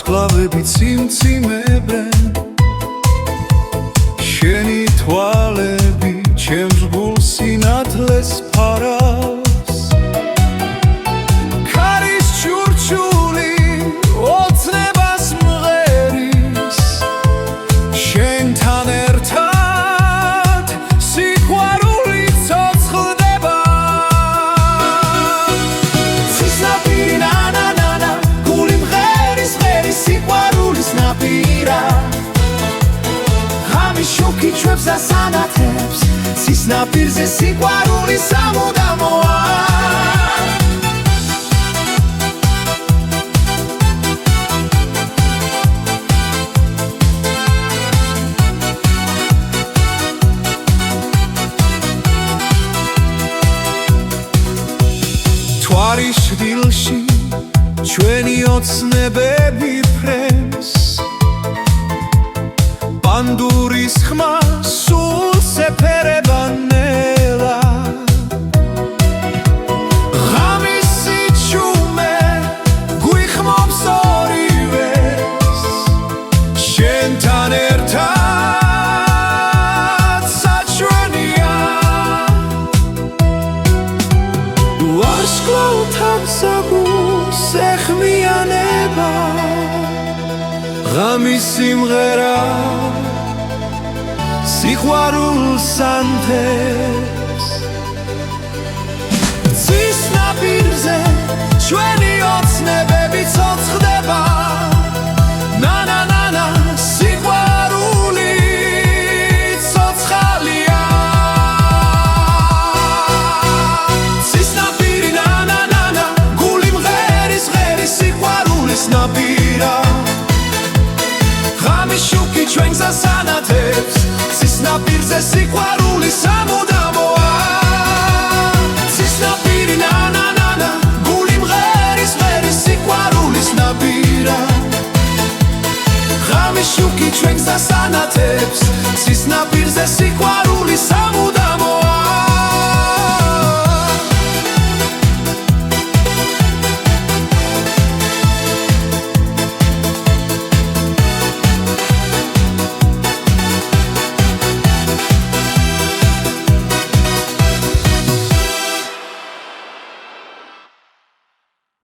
ვარსკვლავები ციმციმებენ შენი თვალები ჩემს გულს სინათლეს ფარავს ქარის ჩურჩული ოცნებას მღერის შენთან ერთად სიყვარული ცოცხლდება ცისნაპირი ნანანანა გული მღერის ღერის სიყვარულის ნაპირა ღამის შუქი ჩვენს ასანათებს ცისნაპირზე სიყვარულის სამუდამოა თვარის დილში ჩვენი ოცნებები ფრენს ბანდურის ხმა სულს ეფერება ნელა ღამის სიჩუმე გვიხმობს ორივეს შენთან ერთად საჩვენია ვარსკვლავთან საგულს ეხმიანება ღამის სიმღერა სიყვარულს ანთებს ცის ნაპირზე ჩვენი ოცნებები ცოცხლდება ნანანანა სიყვარული ცოცხალია ცის ნაპირი ნანანანა გული მღერის ღერის სიყვარულის ნაპირა ღამის შუქი ჩვენს ასანათებს ცის ნაპირზე სიყვარული